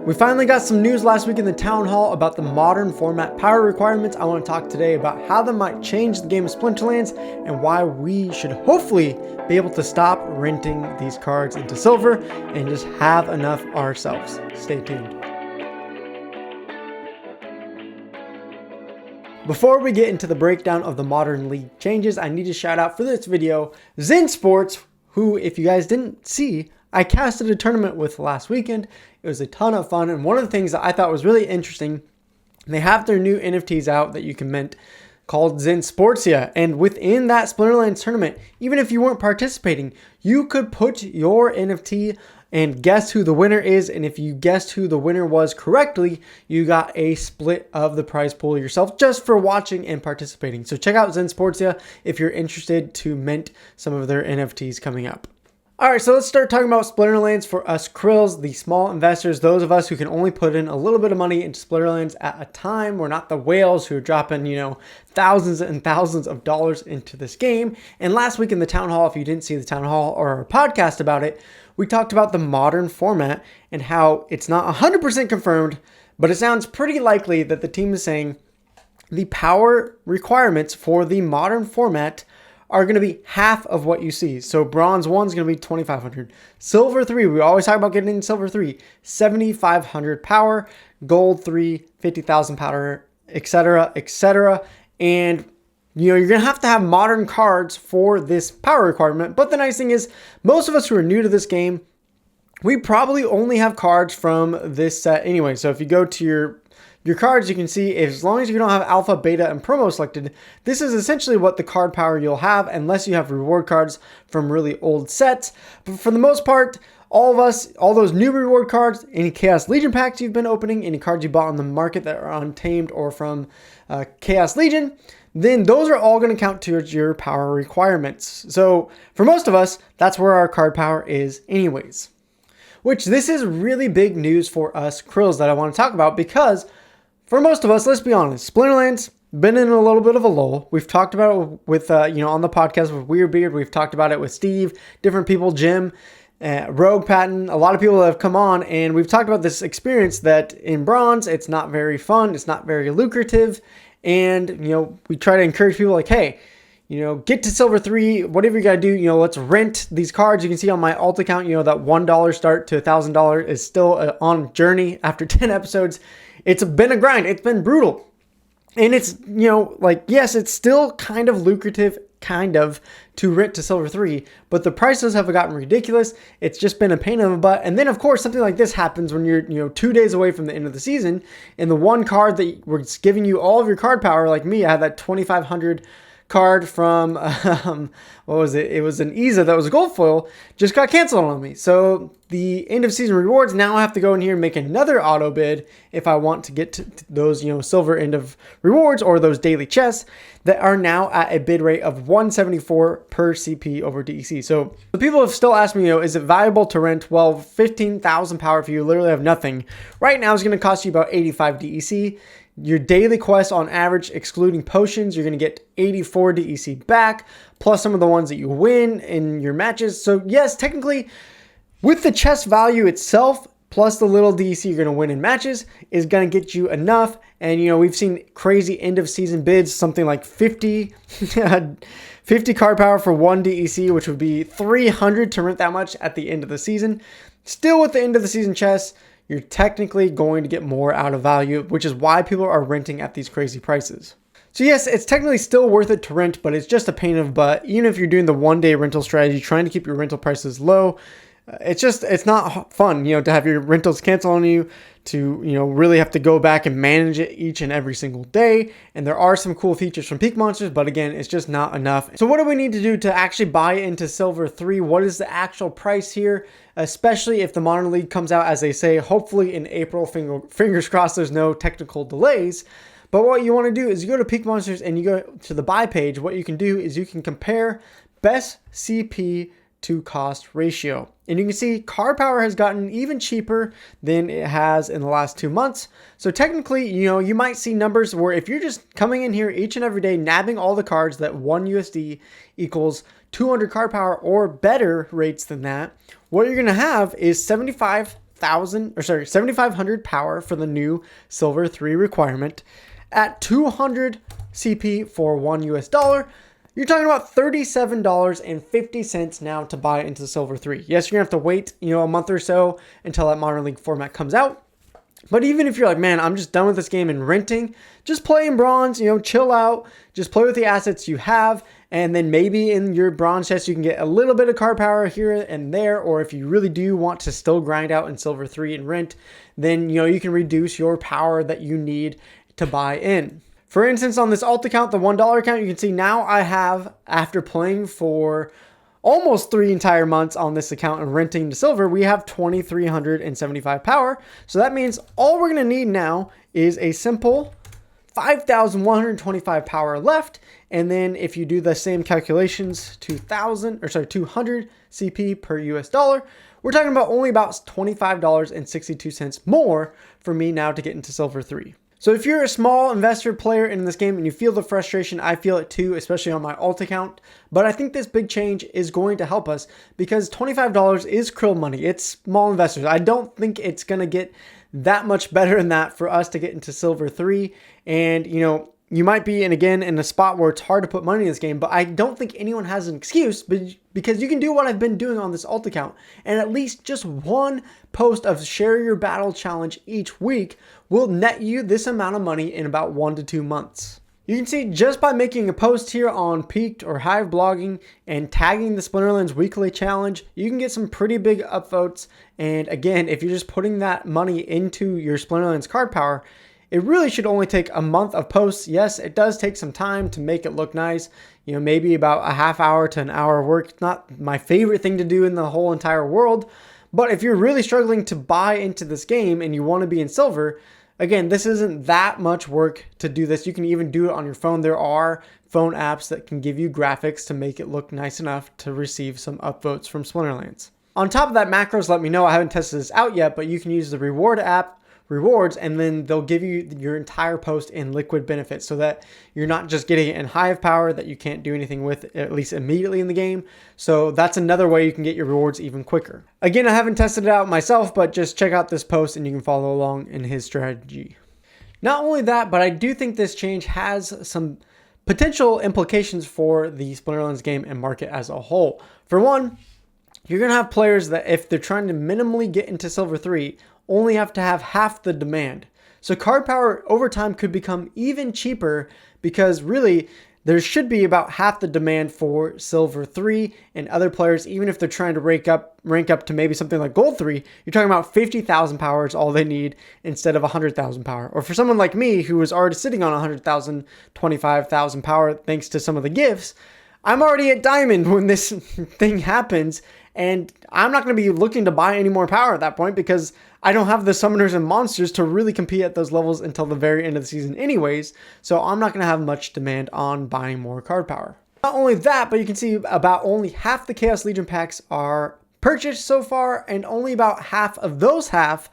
We finally got some news last week in the town hall about the modern format power requirements. I want to talk today about how that might change the game of Splinterlands and why we should hopefully be able to stop renting these cards into silver and just have enough ourselves. Stay tuned. Before we get into the breakdown of the modern league changes, I need to shout out for this video ZenSports, who, if you guys didn't see, I casted a tournament with last weekend. It was a ton of fun, and one of the things that I thought was really interesting, they have their new NFTs out that you can mint called ZenSports, and within that Splinterlands tournament, even if you weren't participating, you could put your NFT and guess who the winner is, and if you guessed who the winner was correctly, you got a split of the prize pool yourself just for watching and participating. So check out ZenSports if you're interested to mint some of their NFTs coming up. Alright, so let's start talking about Splinterlands for us Krills, the small investors, those of us who can only put in a little bit of money into Splinterlands at a time. We're not the whales who are dropping, thousands and thousands of dollars into this game. And last week in the town hall, if you didn't see the town hall or our podcast about it, we talked about the modern format and how it's not 100% confirmed, but it sounds pretty likely that the team is saying the power requirements for the modern format are going to be half of what you see. So bronze 1 is going to be 2,500. Silver 3, we always talk about getting in silver 3, 7,500 power. Gold 3, 50,000 power, etc., etc. And you're going to have modern cards for this power requirement. But the nice thing is, most of us who are new to this game, we probably only have cards from this set anyway. So if you go to your cards, you can see as long as you don't have alpha, beta, and promo selected, this is essentially what the card power you'll have unless you have reward cards from really old sets. But for the most part, all of us, all those new reward cards, any Chaos Legion packs you've been opening, any cards you bought on the market that are untamed or from Chaos Legion, then those are all going to count towards your power requirements. So for most of us, that's where our card power is anyways. Which this is really big news for us Krills that I want to talk about, because for most of us, let's be honest, Splinterlands been in a little bit of a lull. We've talked about it with, on the podcast with Weirdbeard. We've talked about it with Steve, different people, Jim, Rogue Patton. A lot of people have come on, and we've talked about this experience that in bronze, it's not very fun. It's not very lucrative. And, we try to encourage people like, hey, get to silver 3, whatever you got to do, let's rent these cards. You can see on my alt account, that $1 start to $1,000 is still on journey after 10 episodes. It's been a grind. It's been brutal. And it's, yes, it's still kind of lucrative, to rent to silver 3, but the prices have gotten ridiculous. It's just been a pain in the butt. And then, of course, something like this happens when you're 2 days away from the end of the season, and the one card that was giving you all of your card power, like me, I had that 2,500 card from, what was it? It was an Isa that was a gold foil, just got canceled on me. So the end of season rewards, now I have to go in here and make another auto bid if I want to get to those, silver end of rewards or those daily chests that are now at a bid rate of 174 per CP over DEC. So the people have still asked me, is it valuable to rent? Well, 15,000 power if you literally have nothing right now is going to cost you about 85 DEC. Your daily quest on average, excluding potions, you're going to get 84 DEC back, plus some of the ones that you win in your matches. So yes, technically, with the chest value itself, plus the little DEC you're going to win in matches, is going to get you enough. And, we've seen crazy end of season bids, something like 50 card power for 1 DEC, which would be 300 to rent that much at the end of the season. Still with the end of the season chests, you're technically going to get more out of value, which is why people are renting at these crazy prices. So yes, it's technically still worth it to rent, but it's just a pain in the butt. Even if you're doing the 1-day rental strategy, trying to keep your rental prices low, it's not fun, to have your rentals cancel on you, to, really have to go back and manage it each and every single day. And there are some cool features from Peak Monsters, but again, it's just not enough. So what do we need to do to actually buy into silver 3? What is the actual price here? Especially if the Modern League comes out, as they say, hopefully in April, fingers crossed there's no technical delays. But what you want to do is you go to Peak Monsters and you go to the buy page. What you can do is you can compare best CP to cost ratio. And you can see card power has gotten even cheaper than it has in the last 2 months. So technically, you might see numbers where if you're just coming in here each and every day, nabbing all the cards that 1 USD equals 200 card power or better rates than that, what you're going to have is 75 7,500 power for the new Silver 3 requirement at 200 CP for $1 US. You're talking about $37.50 now to buy into the Silver 3. Yes, you're gonna have to wait, a month or so until that Modern League format comes out. But even if you're like, man, I'm just done with this game and renting, just play in bronze, chill out, just play with the assets you have, and then maybe in your bronze chest you can get a little bit of card power here and there, or if you really do want to still grind out in Silver 3 and rent, then you can reduce your power that you need to buy in. For instance, on this alt account, the $1 account, you can see now I have, after playing for almost 3 entire months on this account and renting to silver, we have 2,375 power. So that means all we're gonna need now is a simple 5,125 power left. And then if you do the same calculations, 200 CP per US dollar, we're talking about only about $25.62 more for me now to get into Silver 3. So if you're a small investor player in this game and you feel the frustration, I feel it too, especially on my alt account. But I think this big change is going to help us because $25 is krill money. It's small investors. I don't think it's going to get that much better than that for us to get into Silver 3. And, you might be, in a spot where it's hard to put money in this game, but I don't think anyone has an excuse because you can do what I've been doing on this alt account. And at least just one post of Share Your Battle challenge each week will net you this amount of money in about 1 to 2 months. You can see just by making a post here on Peaked or Hive blogging and tagging the Splinterlands weekly challenge, you can get some pretty big upvotes. And again, if you're just putting that money into your Splinterlands card power, it really should only take a month of posts. Yes, it does take some time to make it look nice. Maybe about a half hour to an hour of work. It's not my favorite thing to do in the whole entire world. But if you're really struggling to buy into this game and you want to be in silver, again, this isn't that much work to do this. You can even do it on your phone. There are phone apps that can give you graphics to make it look nice enough to receive some upvotes from Splinterlands. On top of that, macros let me know. I haven't tested this out yet, but you can use the reward app rewards, and then they'll give you your entire post in liquid benefits so that you're not just getting it in Hive power that you can't do anything with, at least immediately in the game. So that's another way you can get your rewards even quicker. Again, I haven't tested it out myself, but just check out this post and you can follow along in his strategy. Not only that, but I do think this change has some potential implications for the Splinterlands game and market as a whole. For one, you're going to have players that if they're trying to minimally get into Silver 3, only have to have half the demand. So card power over time could become even cheaper because really there should be about half the demand for Silver 3, and other players, even if they're trying to rank up to maybe something like Gold 3, you're talking about 50,000 power is all they need instead of 100,000 power. Or for someone like me who was already sitting on 100,000, 25,000 power thanks to some of the gifts, I'm already at Diamond when this thing happens, and I'm not going to be looking to buy any more power at that point because I don't have the summoners and monsters to really compete at those levels until the very end of the season anyways, so I'm not going to have much demand on buying more card power. Not only that, but you can see about only half the Chaos Legion packs are purchased so far, and only about half of those have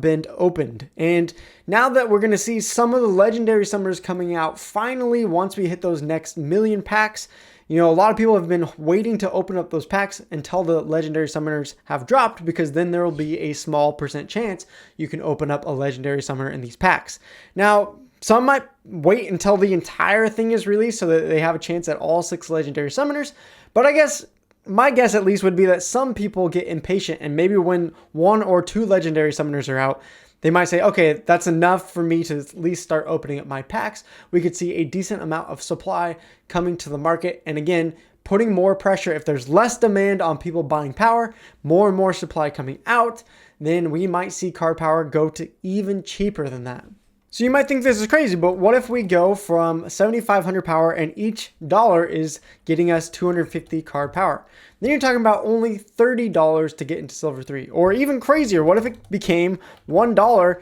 been opened. And now that we're going to see some of the legendary summoners coming out finally once we hit those next million packs, a lot of people have been waiting to open up those packs until the legendary summoners have dropped, because then there will be a small percent chance you can open up a legendary summoner in these packs. Now, some might wait until the entire thing is released so that they have a chance at all 6 legendary summoners, but I guess my guess at least would be that some people get impatient, and maybe when 1 or 2 legendary summoners are out, they might say, okay, that's enough for me to at least start opening up my packs. We could see a decent amount of supply coming to the market. And again, putting more pressure. If there's less demand on people buying power, more and more supply coming out, then we might see card power go to even cheaper than that. So you might think this is crazy, but what if we go from 7,500 power and each dollar is getting us 250 card power? Then you're talking about only $30 to get into Silver 3. Or even crazier, what if it became $1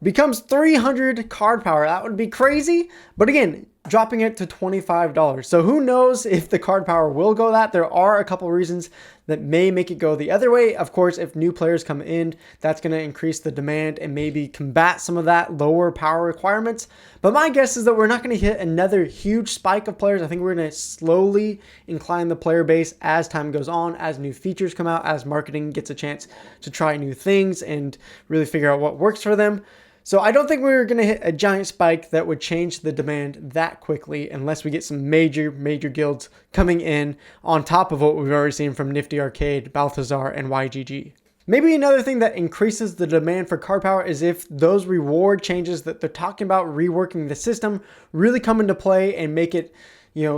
becomes 300 card power? That would be crazy. But again, dropping it to $25. So who knows if the card power will go that. There are a couple reasons that may make it go the other way. Of course, if new players come in, that's going to increase the demand and maybe combat some of that lower power requirements. But my guess is that we're not going to hit another huge spike of players. I think we're going to slowly incline the player base as time goes on, as new features come out, as marketing gets a chance to try new things and really figure out what works for them. So I don't think we're going to hit a giant spike that would change the demand that quickly unless we get some major guilds coming in on top of what we've already seen from Nifty Arcade, Balthazar, and YGG. Maybe another thing that increases the demand for card power is if those reward changes that they're talking about reworking the system really come into play and make it,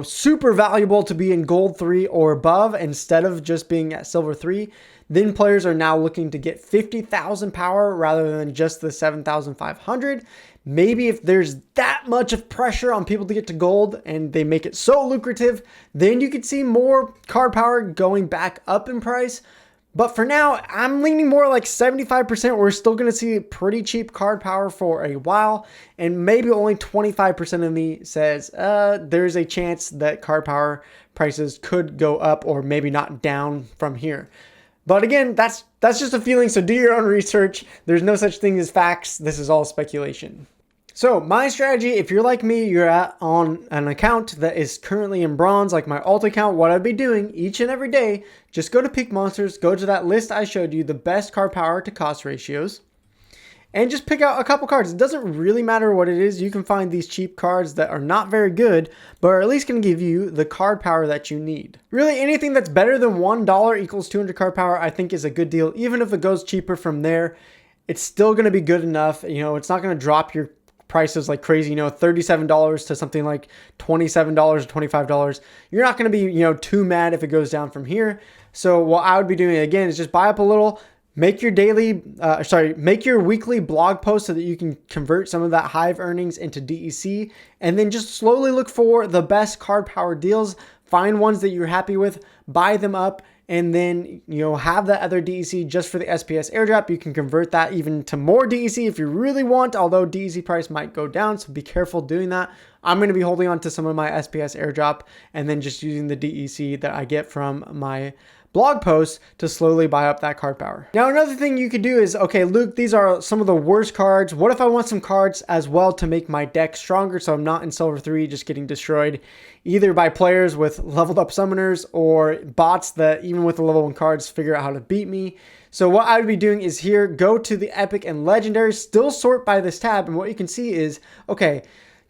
super valuable to be in gold 3 or above instead of just being at silver 3. Then players are now looking to get 50,000 power rather than just the 7,500. Maybe if there's that much of pressure on people to get to gold and they make it so lucrative, then you could see more card power going back up in price. But for now, I'm leaning more like 75%. We're still going to see pretty cheap card power for a while. And maybe only 25% of me says there's a chance that card power prices could go up or maybe not down from here. But again, that's just a feeling, so do your own research. There's no such thing as facts. This is all speculation. So my strategy, if you're like me, you're on an account that is currently in bronze, like my alt account, what I'd be doing each and every day, just go to Peak Monsters, go to that list I showed you, the best card power to cost ratios, and just pick out a couple cards. It doesn't really matter what it is. You can find these cheap cards that are not very good, but are at least going to give you the card power that you need. Really, anything that's better than $1 equals 200 card power, I think is a good deal. Even if it goes cheaper from there, it's still going to be good enough. It's not going to drop your prices like crazy, $37 to something like $27 or $25. You're not going to be, too mad if it goes down from here. So what I would be doing again is just buy up a little, make your weekly blog post so that you can convert some of that Hive earnings into DEC, and then just slowly look for the best card power deals, find ones that you're happy with, buy them up, and then, have that other DEC just for the SPS airdrop. You can convert that even to more DEC if you really want, although DEC price might go down, so be careful doing that. I'm going to be holding on to some of my SPS airdrop and then just using the DEC that I get from my blog posts to slowly buy up that card power. Now, another thing you could do is, okay, Luke, these are some of the worst cards. What if I want some cards as well to make my deck stronger so I'm not in silver 3 just getting destroyed either by players with leveled up summoners or bots that even with the level 1 cards figure out how to beat me. So what I would be doing is here, go to the epic and legendary, still sort by this tab, and what you can see is, okay,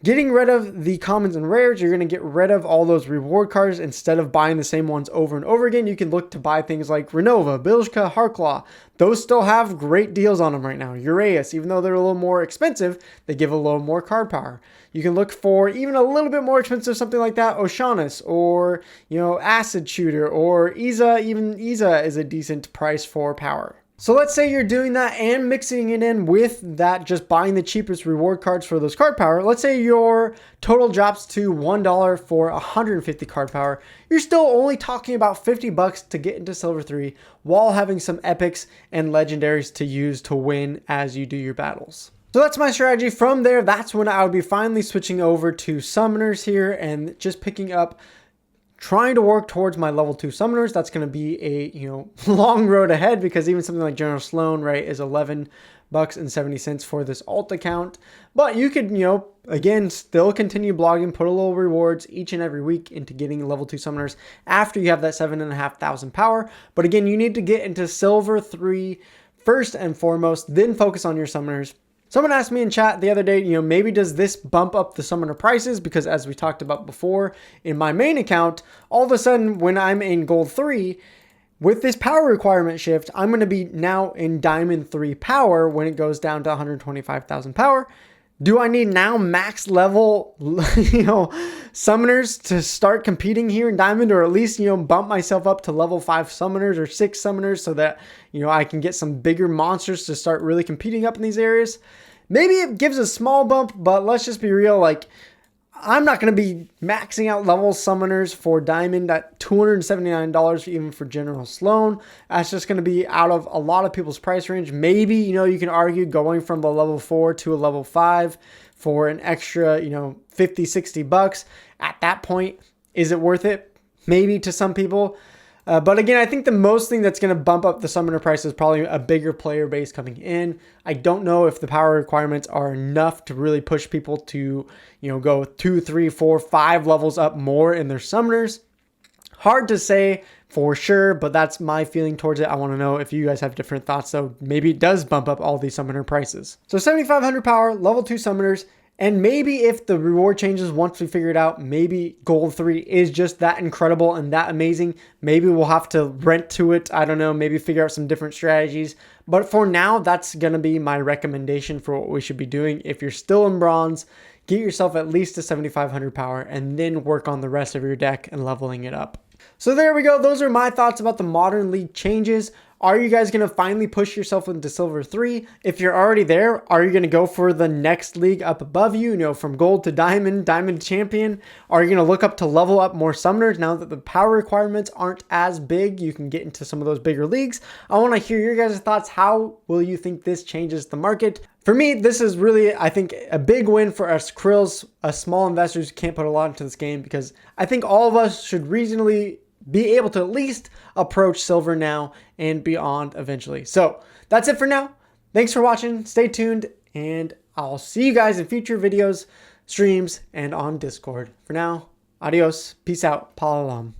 getting rid of the commons and rares, you're going to get rid of all those reward cards. Instead of buying the same ones over and over again, you can look to buy things like Renova, Bilshka, Heartclaw. Those still have great deals on them right now. Uraeus, even though they're a little more expensive, they give a little more card power. You can look for even a little bit more expensive, something like that, Oceanus, or, Acid Shooter, or Iza. Even Iza is a decent price for power. So let's say you're doing that and mixing it in with that, just buying the cheapest reward cards for those card power. Let's say your total drops to $1 for 150 card power. You're still only talking about $50 to get into silver 3 while having some epics and legendaries to use to win as you do your battles. So that's my strategy. From there, that's when I would be finally switching over to summoners here and just picking up, trying to work towards my level 2 summoners. That's going to be a, long road ahead, because even something like General Sloan, right, is $11.70 for this alt account. But you could, again, still continue blogging, put a little rewards each and every week into getting level 2 summoners after you have that 7,500 power. But again, you need to get into silver 3 first and foremost, then focus on your summoners. Someone asked me in chat the other day, maybe does this bump up the summoner prices? Because as we talked about before, in my main account, all of a sudden when I'm in gold 3, with this power requirement shift, I'm going to be now in diamond 3 power when it goes down to 125,000 power. Do I need now max level, summoners to start competing here in diamond, or at least, bump myself up to level 5 summoners or 6 summoners so that, I can get some bigger monsters to start really competing up in these areas? Maybe it gives a small bump, but let's just be real. I'm not going to be maxing out level summoners for Diamond at $279 even for General Sloan. That's just going to be out of a lot of people's price range. Maybe, you can argue going from the level 4 to a level 5 for an extra, 50, 60 bucks. At that point, is it worth it? Maybe to some people. But again, I think the most thing that's going to bump up the summoner price is probably a bigger player base coming in. I don't know if the power requirements are enough to really push people to, go 2, 3, 4, 5 levels up more in their summoners. Hard to say for sure, but that's my feeling towards it. I want to know if you guys have different thoughts. So maybe it does bump up all these summoner prices. So 7,500 power, level 2 summoners. And maybe if the reward changes once we figure it out, maybe Gold 3 is just that incredible and that amazing. Maybe we'll have to rent to it. I don't know, maybe figure out some different strategies. But for now, that's going to be my recommendation for what we should be doing. If you're still in bronze, get yourself at least to 7,500 power and then work on the rest of your deck and leveling it up. So there we go. Those are my thoughts about the Modern League changes. Are you guys going to finally push yourself into Silver 3? If you're already there, are you going to go for the next league up above you, from Gold to Diamond, Diamond Champion? Are you going to look up to level up more summoners now that the power requirements aren't as big? You can get into some of those bigger leagues. I want to hear your guys' thoughts. How will you think this changes the market? For me, this is really, I think, a big win for us Krills, us small investors who can't put a lot into this game, because I think all of us should reasonably be able to at least approach silver now and beyond eventually. So that's it for now. Thanks for watching. Stay tuned, and I'll see you guys in future videos, streams, and on Discord. For now, adios, peace out, palalam.